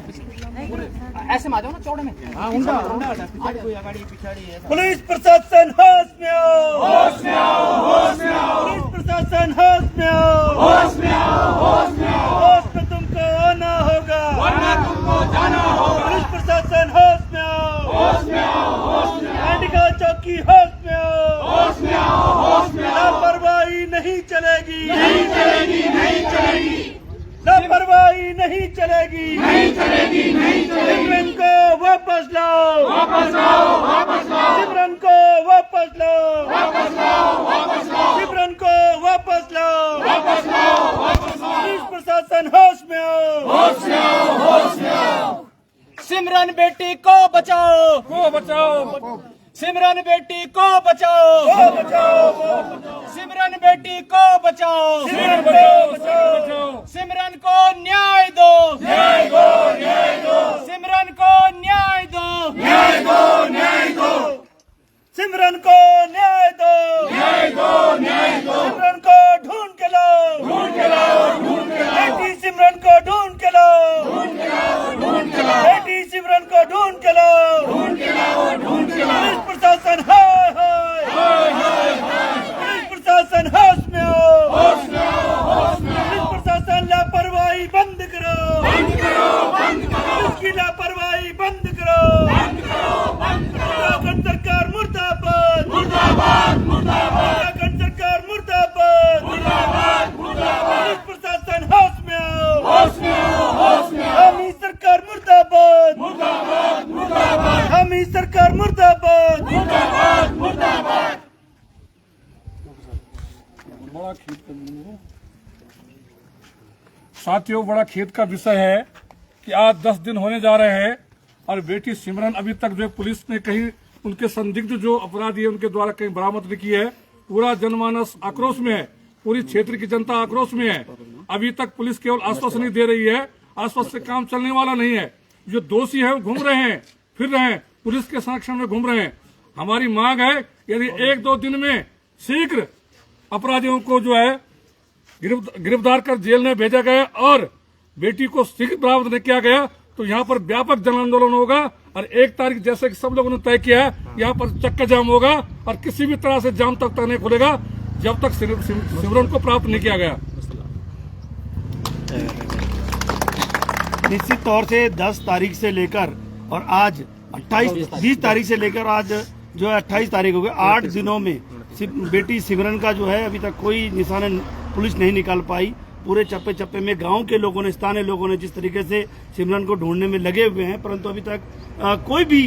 ऐसे में आ जाओ ना चौड़े में। पुलिस प्रशासन होश में आओ, होश में आओ, होश में आओ। पुलिस प्रशासन होश में आओ, होश में आओ, होश में आओ। होश में तुमको आना होगा, वरना तुमको जाना होगा। पुलिस प्रशासन होश में आओ, होश में आओ, होश में आओ। अंडिका चौकी होश में आओ, होश में आओ, होश में आओ। लापरवाही नहीं चलेगी, नहीं चलेगी, नहीं चलेगी। लापरवाही नहीं चलेगी, नहीं चलेगी, नहीं चलेगी। सिमरन को वापस लाओ, वापस लाओ, वापस लाओ। सिमरन को वापस लाओ, वापस लाओ, वापस लाओ। सिमरन को वापस लाओ, वापस लाओ, वापस लाओ। पुलिस प्रशासन होश में आओ, होश में आओ, होश में आओ। सिमरन बेटी को बचाओ, को बचाओ, सिमरन बेटी को बचाओ, को बचाओ, सिमरन बेटी को बचाओ, सिमरन को बचाओ। सिमरन को न्याय दो, न्याय दो, न्याय दो। सिमरन को न्याय दो, न्याय दो, न्याय दो। सिमरन को न्याय दो, न्याय दो, न्याय दो। सिमरन को ढूंढ के लाओ, ढूंढ के लाओ, ढूंढ के लाओ। बेटी सिमरन को ढूंढ के लाओ, ढूंढ के लाओ, ढूंढ के लाओ। बेटी सिमरन को ढूंढ के लाओ, ढूंढ के लाओ, ढूंढ के लाओ। पुलिस प्रशासन हाय हाय, हाय हाय। पुलिस प्रशासन होश में आओ, होश में आओ, होश में आओ। पुलिस प्रशासन लापरवाही बंद करो, बंद करो, बंद करो। इसकी लापरवाही बंद करो, बंद करो, बंद करो। उत्तराखंड सरकार मुर्दाबाद, मुर्दाबाद, मुर्दाबाद। उत्तराखंड सरकार मुर्दाबाद, मुर्दाबाद, मुर्दाबाद। पुलिस प्रशासन होश में आओ, होश में आओ, होश में आओ। हम ही सरकार मुर्दाबाद, मुर्दाबाद, मुर्दाबाद। हम ही सरकार मुर्दाबाद, मुर्दाबाद, मुर्दाबाद। साथियों, बड़ा खेद का विषय है कि आज 10 दिन होने जा रहे हैं और बेटी सिमरन अभी तक जो पुलिस ने कहीं उनके संदिग्ध जो अपराधी है उनके द्वारा कहीं बरामद नहीं की है। पूरा जनमानस आक्रोश में है, पूरी क्षेत्र की जनता आक्रोश में है। अभी तक पुलिस केवल आश्वासन ही दे रही है, आश्वासन से काम चलने वाला नहीं है। जो दोषी है वो घूम रहे हैं, फिर रहे हैं, पुलिस के संरक्षण में घूम रहे हैं। हमारी मांग है यदि 1-2 दिन में शीघ्र अपराधियों को जो है गिरफ्तार कर जेल में भेजा गया और बेटी को शीघ्र बरामद नहीं किया गया तो यहाँ पर व्यापक जन आंदोलन होगा। और 1 तारीख जैसे कि सब लोगों ने तय किया है, यहाँ पर चक्का जाम होगा और किसी भी तरह से जाम तब तक नहीं खुलेगा जब तक सिमरन को प्राप्त नहीं किया गया। निश्चित तौर से 10 तारीख से लेकर और आज 20 तारीख से लेकर आज जो है 28 तारीख हो गई, 8 दिनों में बेटी सिमरन का जो है अभी तक कोई निशान पुलिस नहीं निकाल पाई। पूरे चप्पे चप्पे में गांव के लोगों ने, स्थानीय लोगों ने जिस तरीके से सिमरन को ढूंढने में लगे हुए हैं, परंतु अभी तक कोई भी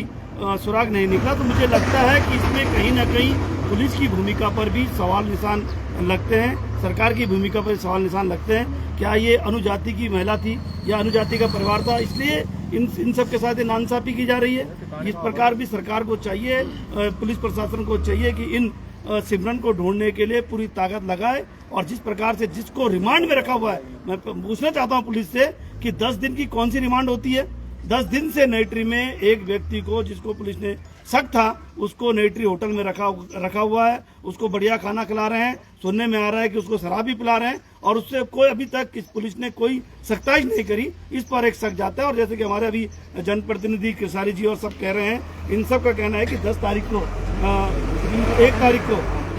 सुराग नहीं निकला। तो मुझे लगता है कि इसमें कहीं ना कहीं पुलिस की भूमिका पर भी सवाल निशान लगते हैं, सरकार की भूमिका पर सवाल निशान लगते हैं। क्या ये अनुजाति की महिला थी या अनुजाति का परिवार था, इसलिए इन सब के साथ नाइंसाफी की जा रही है। इस प्रकार भी सरकार को चाहिए, पुलिस प्रशासन को चाहिए कि इन सिमरन को ढूंढने के लिए पूरी ताकत लगाए। और जिस प्रकार से जिसको रिमांड में रखा हुआ है, मैं पूछना चाहता हूं पुलिस से कि 10 दिन की कौन सी रिमांड होती है। 10 दिन से नेट्री में एक व्यक्ति को, जिसको पुलिस ने शक था, उसको नेट्री होटल में रखा हुआ है। उसको बढ़िया खाना खिला रहे हैं, सुनने में आ रहा है कि उसको शराब भी पिला रहे हैं और उससे कोई अभी तक पुलिस ने कोई सख्ताई नहीं करी। इस पर एक शक जाता है। और जैसे कि हमारे अभी जनप्रतिनिधि किरसारी जी और सब कह रहे हैं, इन सब का कहना है कि 10 तारीख को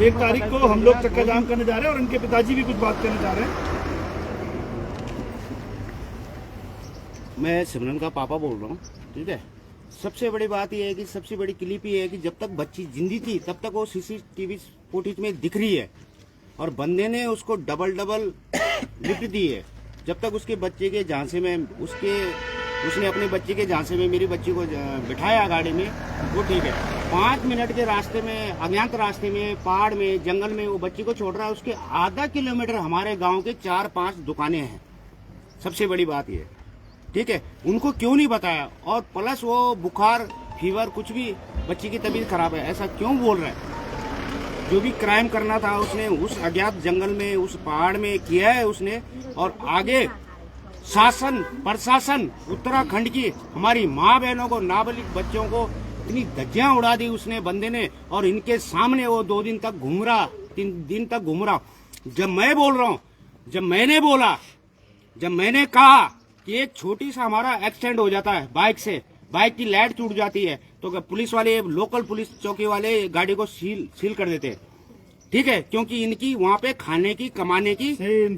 1 तारीख को हम लोग चक्का जाम करने जा रहे हैं और इनके पिताजी भी कुछ बात करने जा रहे हैं। मैं सिमरन का पापा बोल रहा हूँ, ठीक है। सबसे बड़ी बात यह है कि सबसे बड़ी क्लिप ये है कि जब तक बच्ची जिंदी थी तब तक वो सीसीटीवी फुटेज में दिख रही है और बंदे ने उसको डबल लिफ्ट दी है। जब तक उसके बच्चे के झांसे में उसने अपने बच्चे के झांसे में मेरी बच्ची को बिठाया गाड़ी में, वो ठीक है। 5 मिनट के रास्ते में, अज्ञात रास्ते में, पहाड़ में, जंगल में वो बच्ची को छोड़ रहा है। उसके आधा किलोमीटर हमारे गाँव के 4-5 दुकानें हैं। सबसे बड़ी बात ये, ठीक है, उनको क्यों नहीं बताया। और प्लस वो बुखार, फीवर, कुछ भी, बच्ची की तबीयत खराब है, ऐसा क्यों बोल रहा है। जो भी क्राइम करना था उसने उस अज्ञात जंगल में, उस पहाड़ में किया है उसने। और आगे शासन प्रशासन उत्तराखंड की हमारी माँ बहनों को, नाबालिग बच्चों को इतनी धज्जियां उड़ा दी उसने बंदे ने। और इनके सामने वो 2 दिन तक घूम रहा, 3 दिन तक घूम रहा। जब मैं बोल रहा हूँ, जब मैंने बोला, जब मैंने कहा कि एक छोटी सा हमारा एक्सीडेंट हो जाता है बाइक से, बाइक की लाइट टूट जाती है तो पुलिस वाले, लोकल पुलिस चौकी वाले गाड़ी को सील कर देते हैं, ठीक है, क्योंकि इनकी वहाँ पे खाने की, कमाने की सेम।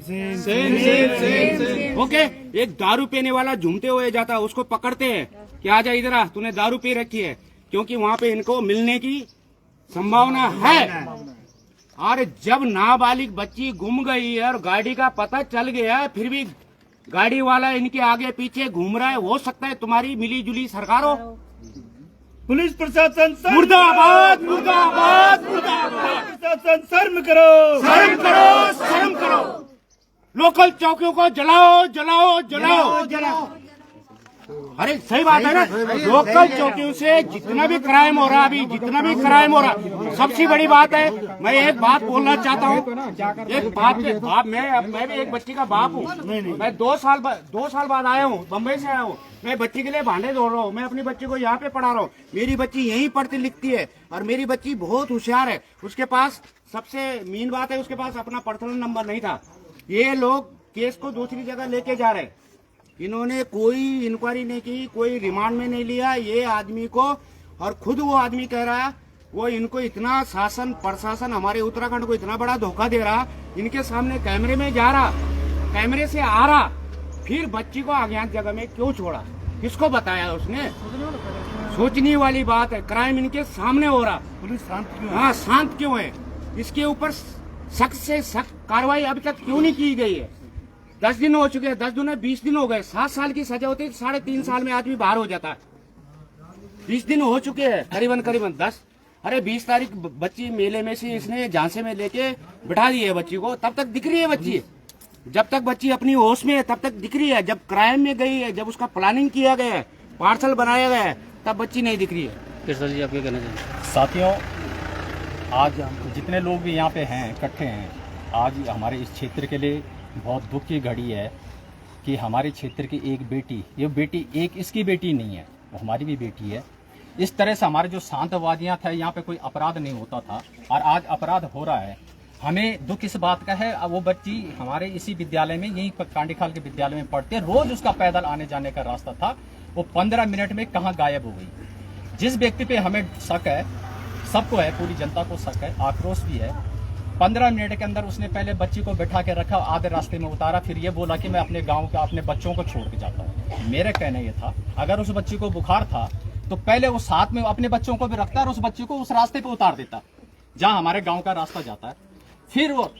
ओके, एक दारू पीने वाला झूमते हुए जाता है, उसको पकड़ते हैं कि आजा इधर आ, तूने दारू पी रखी है, क्योंकि वहाँ पे इनको मिलने की संभावना है। और जब नाबालिग बच्ची गुम गई है और गाड़ी का पता चल गया है, फिर भी गाड़ी वाला इनके आगे पीछे घूम रहा है, हो सकता है तुम्हारी मिली जुली सरकार हो। पुलिस प्रशासन मुर्दाबाद, मुर्दाबाद, मुर्दाबाद। प्रशासन शर्म करो, शर्म करो, शर्म करो। लोकल चौकियों को जलाओ, जलाओ, जलाओ, जलाओ। अरे सही बात है ना, लोकल चौकियों से जितना भी क्राइम हो रहा है, अभी जितना भी क्राइम हो रहा है, सबसे बड़ी बात है, मैं एक बात बोलना चाहता हूँ, एक बात, मैं भी एक बच्ची का बाप हूँ। मैं 2 साल बाद आया हूँ, बम्बई से आया हूँ। मैं बच्ची के लिए भांडे धो रहा हूँ, मैं अपनी बच्ची को यहाँ पे पढ़ा रहा हूँ। मेरी बच्ची यहीं पढ़ती लिखती है और मेरी बच्ची बहुत होशियार है। उसके पास सबसे मेन बात है, उसके पास अपना पर्सनल नंबर नहीं था। ये लोग केस को दूसरी जगह लेके जा रहे, इन्होंने कोई इंक्वायरी नहीं की, कोई रिमांड में नहीं लिया ये आदमी को। और खुद वो आदमी कह रहा है वो इनको इतना शासन प्रशासन हमारे उत्तराखंड को इतना बड़ा धोखा दे रहा, इनके सामने कैमरे में जा रहा, कैमरे से आ रहा, फिर बच्ची को अज्ञात जगह में क्यों छोड़ा, किसको बताया उसने? सोचने वाली बात है। क्राइम इनके सामने हो रहा, पुलिस शांत क्यों है? हाँ, शांत क्यों है? इसके ऊपर सख्त से सख्त कार्रवाई अभी तक क्यों नहीं की गई है? 10 दिन हो चुके हैं, 10 दिन 20 दिन हो गए। 7 साल की सजा होती है, 3.5 साल में आदमी बाहर हो जाता है। 20 दिन हो चुके हैं करीबन 10। अरे 20 तारीख बच्ची मेले में से इसने झांसे में लेके बिठा दी है बच्ची को, तब तक दिख रही है बच्ची। जब तक बच्ची अपनी होश में है तब तक दिख रही है। जब क्राइम में गई है, जब उसका प्लानिंग किया गया है, पार्सल बनाया गया है, तब बच्ची नहीं दिख रही है। कृष्णा जी, आप क्या कहना चाहेंगे? साथियों, आज जितने लोग भी यहाँ पे हैं, इकट्ठे हैं, आज हमारे इस क्षेत्र के लिए बहुत दुख की घड़ी है कि हमारे क्षेत्र की एक बेटी, ये बेटी एक इसकी बेटी नहीं है, वो हमारी भी बेटी है। इस तरह से हमारे जो शांतवादियाँ थे, यहाँ पे कोई अपराध नहीं होता था और आज अपराध हो रहा है। हमें दुख इस बात का है, अब वो बच्ची हमारे इसी विद्यालय में, यही कांडीखाल के विद्यालय में पढ़ती है, रोज उसका पैदल आने जाने का रास्ता था, वो 15 मिनट में कहाँ गायब हो गई। जिस व्यक्ति पे हमें शक है, सबको है, पूरी जनता को शक है, आक्रोश भी है। 15 मिनट के अंदर उसने पहले बच्ची को बैठा के रखा, आधे रास्ते में उतारा, फिर ये बोला कि मैं अपने गांव का अपने बच्चों को छोड़ के जाता हूँ। मेरा कहना ये था, अगर उस बच्ची को बुखार था तो पहले वो साथ में अपने बच्चों को भी रखता और उस बच्ची को उस रास्ते पे उतार देता जहां हमारे गांव का रास्ता जाता है, फिर वो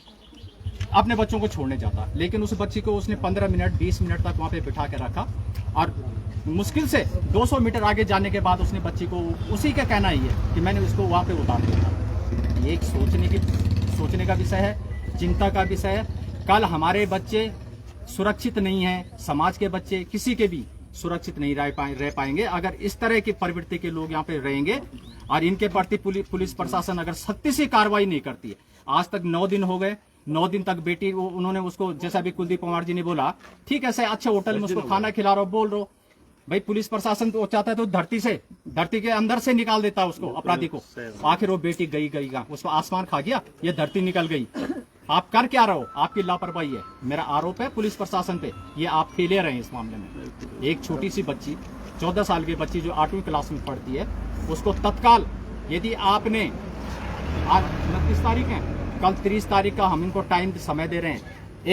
अपने बच्चों को छोड़ने जाता। लेकिन उस बच्ची को उसने 15 मिनट 20 मिनट तक वहां पे बिठा के रखा और मुश्किल से 200 मीटर आगे जाने के बाद उसने बच्ची को, उसी का कहना ही है कि मैंने उसको वहां पे उतार दिया। ये एक सोचने का विषय है, चिंता का विषय है। कल हमारे बच्चे सुरक्षित नहीं हैं, समाज के बच्चे किसी के भी सुरक्षित नहीं रह पाएंगे अगर इस तरह की प्रवृत्ति के लोग यहाँ पे रहेंगे और इनके प्रति पुलिस प्रशासन अगर सख्ती से कार्रवाई नहीं करती है। आज तक 9 दिन हो गए, 9 दिन तक बेटी, उन्होंने उसको, जैसा भी कुलदीप कुमार जी ने बोला, ठीक है, ऐसे अच्छे होटल में उसको खाना खिला रहे हो, बोल रहे हो, भाई पुलिस प्रशासन तो चाहता है तो धरती के अंदर से निकाल देता है उसको, अपराधी को। आखिर वो बेटी गई उसको आसमान खा गया, ये धरती निकल गई। आप कर क्या रहे हो? आपकी लापरवाही है। मेरा आरोप है पुलिस प्रशासन पे, ये आप फेलियर हैं इस मामले में। एक छोटी सी बच्ची, 14 साल की बच्ची जो 8वीं क्लास में पढ़ती है, उसको तत्काल, यदि आपने, आज 29 तारीख है, कल 30 तारीख का हम इनको टाइम समय दे रहे हैं,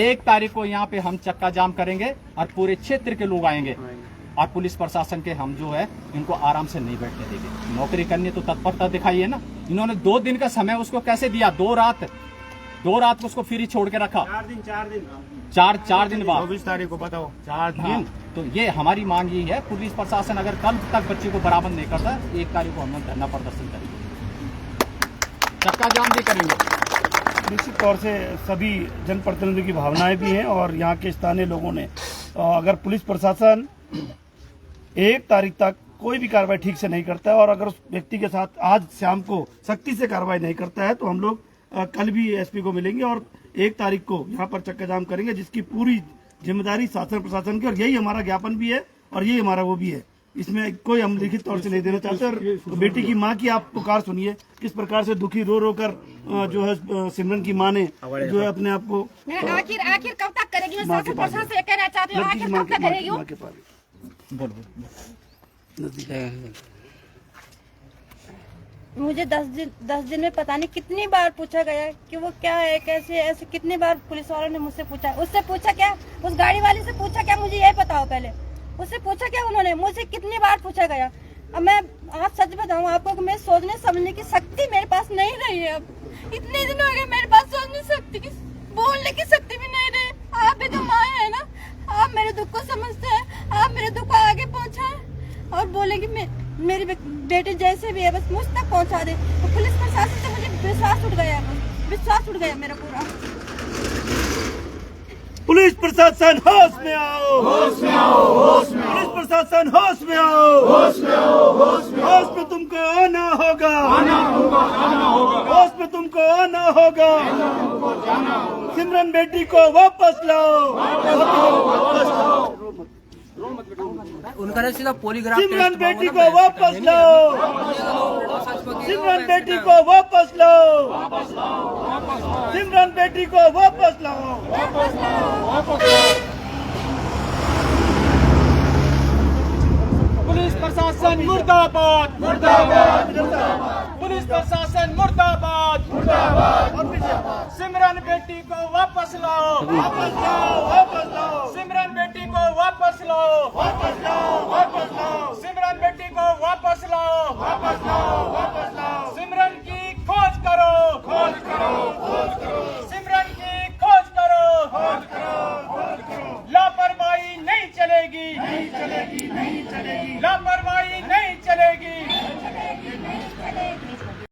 1 तारीख को यहाँ पे हम चक्का जाम करेंगे और पूरे क्षेत्र के लोग आएंगे और पुलिस प्रशासन के हम जो है इनको आराम से नहीं बैठने देंगे। नौकरी करनी तो तत्परता दिखाई है ना। इन्होंने 2 दिन का समय उसको कैसे दिया? 2 रात को उसको फ्री छोड़ के रखा। 4 दिन बाद 24 तारीख को बताओ, 4 दिन। हाँ, तो ये हमारी मांग यही है, पुलिस प्रशासन अगर कल तक बच्चे को बराबर नहीं करता, 1 तारीख को हम लोग धरना प्रदर्शन करेंगे, चक्का जाम भी करेंगे। निश्चित तौर से सभी जनप्रतिनिधियों की भावनाएं भी हैं और यहाँ के स्थानीय लोगों ने, अगर पुलिस प्रशासन 1 तारीख तक कोई भी कार्रवाई ठीक से नहीं करता है और अगर उस व्यक्ति के साथ आज शाम को सख्ती से कार्रवाई नहीं करता है, तो हम लोग कल भी एसपी को मिलेंगे और 1 तारीख को यहाँ पर चक्का जाम करेंगे, जिसकी पूरी जिम्मेदारी शासन प्रशासन की, और यही हमारा ज्ञापन भी है और यही हमारा वो भी है। इसमें कोई हम लिखित तौर से नहीं देना चाहते। और बेटी की माँ की आप पुकार सुनिए, किस प्रकार से दुखी रो रो कर जो है सिमरन की माँ ने जो है अपने आप को मैं आखिर कब तक करेगी? मैं शासन प्रशासन से कहना चाहती हूँ, आखिर कब तक करेगी? माँ के पास मुझे 10 दिन में पता नहीं कितनी बार पूछा गया कि वो क्या है, कैसे है, ऐसे कितनी बार पुलिस वालों ने मुझसे पूछा। उससे पूछा क्या, उस गाड़ी वाली से पूछा क्या, मुझे यही बताओ पहले। उससे पूछा क्या उन्होंने, मुझसे कितनी बार पूछा गया। अब मैं आज सच बताऊं आपको कि मैं सोचने समझने की शक्ति मेरे पास नहीं रही है। अब इतने दिन हो गए मेरे पास सोचने शक्ति की, बोलने की शक्ति भी नहीं रही। आप भी तो माँ है ना, आप मेरे दुख को समझते हैं, आप मेरे दुख को आगे पहुँचाए और बोले कि मेरी बेटी जैसे भी है बस मुझ तक पहुँचा दे। तो पुलिस प्रशासन से मुझे विश्वास उठ गया, विश्वास उठ गया मेरा पूरा। पुलिस प्रशासन होश में आओ, होश में आओ, होश में आओ। पुलिस प्रशासन होश में आओ, होश में आओ, होश में आओ। होश में तुमको आना होगा, आना होगा, आना होगा। होश में तुमको आना होगा, जाना होगा। सिमरन बेटी को वापस लाओ, वापस लाओ। उनका सीधा पॉलीग्राफ सिमरन बेटी को वापस लाओ, सिमरन बेटी को वापस लाओ, सिमरन बेटी को वापस लाओ। पुलिस प्रशासन मुर्दाबाद, मुर्दाबाद, पुलिस प्रशासन मुर्दाबाद, मुर्दाबाद। सिमरन बेटी को वापस लाओ, वापस लाओ, वापस लाओ। सिमरन बेटी को वापस लाओ, वापस लाओ।